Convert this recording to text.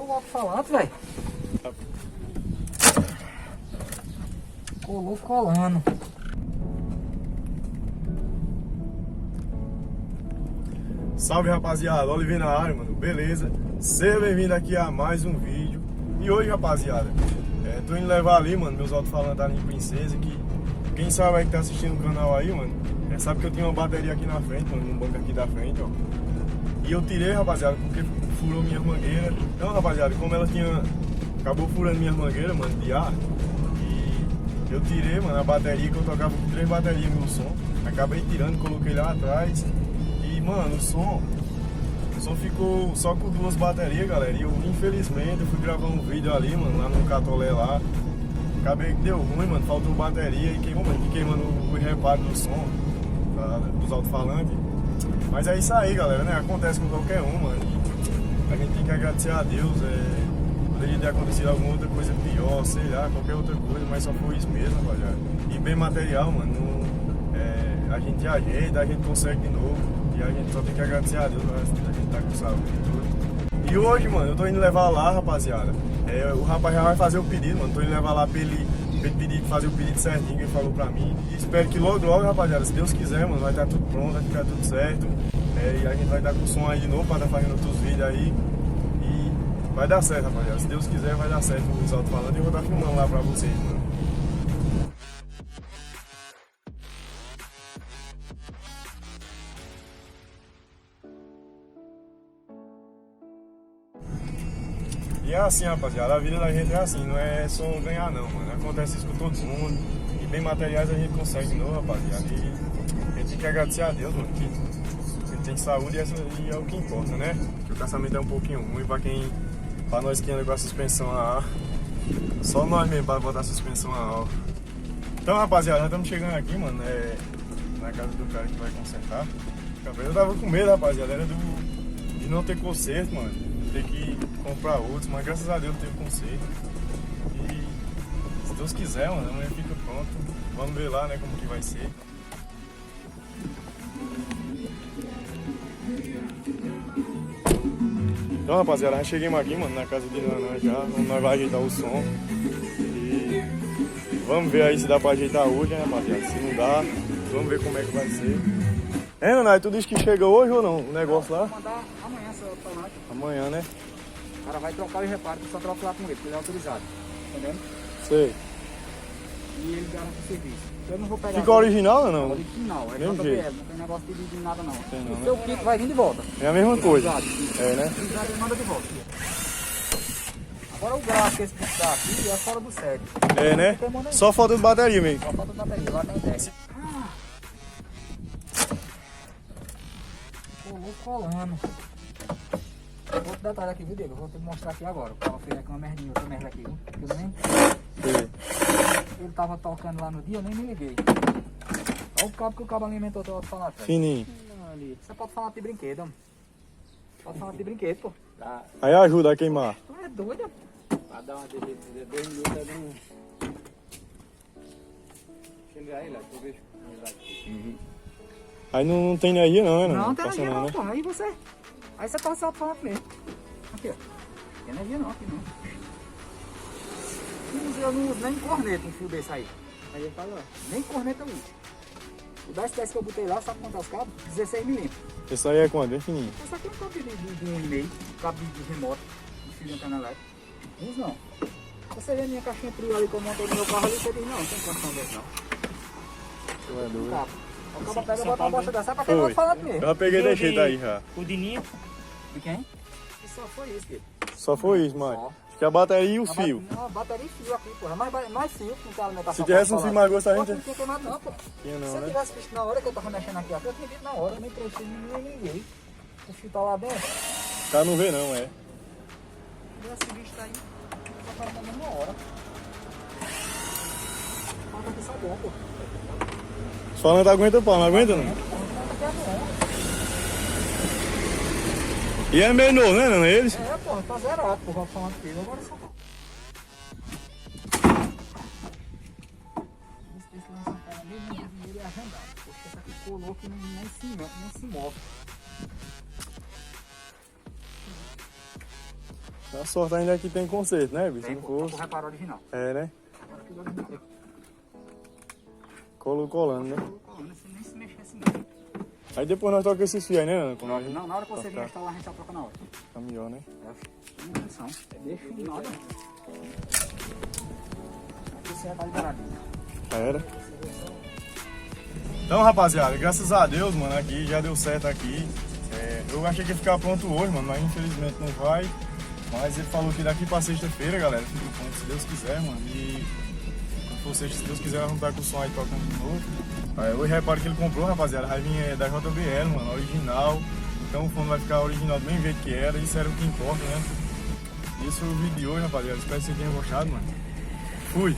o alto-falante, velho. Colou colando. Salve, rapaziada, Oliveira na área, mano, beleza? Seja bem-vindo aqui a mais um vídeo. E hoje, rapaziada, tô indo levar ali, mano, meus alto-falantes ali em Princesa, que quem sabe aí que tá assistindo o canal aí, mano, sabe que eu tinha uma bateria aqui na frente, mano, num banco aqui da frente, ó. E eu tirei, rapaziada, porque furou minha mangueira. Então, rapaziada, como ela acabou furando minha mangueira, mano, de ar, e eu tirei, mano, a bateria, que eu tocava com 3 baterias meu som. Acabei tirando, coloquei lá atrás. E, mano, o som ficou só com 2 baterias, galera. E eu, infelizmente, fui gravar um vídeo ali, mano, lá no Catolé lá. Acabei que deu ruim, mano, faltou bateria e queimou, mano, queimando o reparo do som, dos alto-falantes. Mas é isso aí, galera, né? Acontece com qualquer um, mano. E a gente tem que agradecer a Deus. Poderia ter acontecido alguma outra coisa pior, sei lá, qualquer outra coisa, mas só foi isso mesmo, rapaziada. E bem material, mano, a gente ajeita, a gente consegue de novo. E a gente só tem que agradecer a Deus, a gente tá com saúde e tudo. E hoje, mano, eu tô indo levar lá, rapaziada. O rapaz já vai fazer o pedido, mano. Tô indo levar lá pra ele fazer o pedido certinho que ele falou pra mim. E espero que logo, rapaziada, se Deus quiser, mano, vai estar tudo pronto, vai ficar tudo certo. E a gente vai estar com o som aí de novo pra estar fazendo outros vídeos aí. E vai dar certo, rapaziada. Se Deus quiser, vai dar certo os alto-falantes. E eu vou estar filmando lá pra vocês, mano. E é assim, rapaziada, a vida da gente é assim, não é só ganhar não, mano. Acontece isso com todo mundo. E bem materiais a gente consegue de novo, rapaziada. E a gente tem que agradecer a Deus, mano, que a gente tem saúde e é o que importa, né? Que o caçamento é um pouquinho ruim pra nós que anda com a suspensão a ar. Só nós mesmo pra botar a suspensão a ar. Então, rapaziada, já estamos chegando aqui, mano, na casa do cara que vai consertar. Eu tava com medo, rapaziada, era de não ter conserto, mano. Ter que comprar outros, mas graças a Deus teve conserto. E se Deus quiser, mano, amanhã fica pronto. Vamos ver lá, né, como que vai ser. Então, rapaziada, já chegamos aqui, mano, na casa de Nanã já. Nós vamos ajeitar o som. E vamos ver aí se dá pra ajeitar hoje, né, rapaziada? Se não dá, vamos ver como é que vai ser. Nanã, tu disse que chega hoje ou não? O negócio lá? Vou mandar amanhã, seu alto-falante. Amanhã, né? O cara vai trocar o reparo, só troca lá com ele, porque ele é autorizado. Entendendo? Sei. E ele garante o serviço. Eu não vou pegar. Fica original ou não? Original, é Mesmo JBL, jeito. não tem negócio de nada não. Tem não, O né? seu kit vai vir de volta. É a mesma coisa. Autorizado. É, né? Autorizado ele manda de volta. Agora o gráfico que esse kit dá aqui é fora do sério. É, né? Só falta de bateria mesmo. Só falta bateria, lá tem 10. Colou colando. Outro detalhe aqui, viu, Diego? Eu vou te mostrar aqui agora. O cara fez aqui uma merdinha, outra merda aqui, viu? Eu nem... Ele tava tocando lá no dia, eu nem me liguei. Olha o cabo que o cabo alimentou teu alto-falante. Fininho. Você pode falar de brinquedo, homem. Pode falar de brinquedo, pô. Tá. Aí ajuda a queimar. Tu é doido? Pra dar uma derretida, 2 minutos é bem... Deixa eu ligar ele, deixa eu ver. Aí não tem energia não, né? Não tem Passa energia não, né? pô. Aí você passa o alto-falante mesmo. Aqui, ó. Não tem energia não, aqui não. Eu não uso nem corneta um fio desse aí. Aí ele fala, Nem corneta eu uso. O 10 que eu botei lá, sabe quantos cabos? 16 milímetros. Esse aí é quanto? Bem fininho. Esse aqui é um cabo de 1,5, cabo de remoto, de fio de antena elétrica. Uns não. Você vê a minha caixinha frio ali que eu montei no meu carro ali, você diz, não tem condição desse não. Tu é doido. Cabo. O cabo pega e bota uma bosta dessa, pra quem não fala mesmo. Eu já peguei e deixei daí já. o Dininho. De quem? E só foi isso, filho. Só foi isso, mãe. Só. Acho que a bateria e o fio. Não, bateria e fio aqui, porra. Mais fio que não tem alimentação. Se tivesse um fio mais grosso, a gente... Não tinha queimado não, pô. Tinha não, Se eu né? tivesse visto na hora que eu tava mexendo aqui, eu tinha visto na hora, eu nem preenchi, nem liguei. O fio tá lá dentro. O cara não vê não, é. Se tivesse visto aí, só tava na mesma hora. Falta aqui sabão, pô. Os falantes aguentam o pau, não aguenta não? Aqui é bom. E é meio novo, né, não? Eles? É, pô, tá zerado, pô, falando aqui. Agora só tá. Esse lança-cara mesmo, ele é arrendado. Poxa, essa aqui colou que nem se move. A sorte ainda é que tem conserto, né, bicho? Tem, Se não pô, fosse. com reparo original. É, né? Aquilo original. Colando, né? Colando, você nem se mexe assim não. Aí depois nós tocamos esses fios aí, né, Ana? Quando a gente Não, na hora que você tocar. vir instalar, a gente só troca na hora. Caminhão, né? Não tem som. Deixa em nada. Aqui você tá liberado. Já era. Então, rapaziada, graças a Deus, mano, aqui já deu certo aqui. Eu achei que ia ficar pronto hoje, mano, mas infelizmente não vai. Mas ele falou que daqui pra sexta-feira, galera, fica pronto, se Deus quiser, mano. E quando for sexta, se Deus quiser, nós vamos estar com o som aí tocando de novo. Hoje reparo que ele comprou, rapaziada, a raivinha da JBL, mano, original. Então o fundo vai ficar original do mesmo jeito que era, isso era o que importa, né? Esse foi o vídeo de hoje, rapaziada. Espero que vocês tenham gostado, mano. Fui!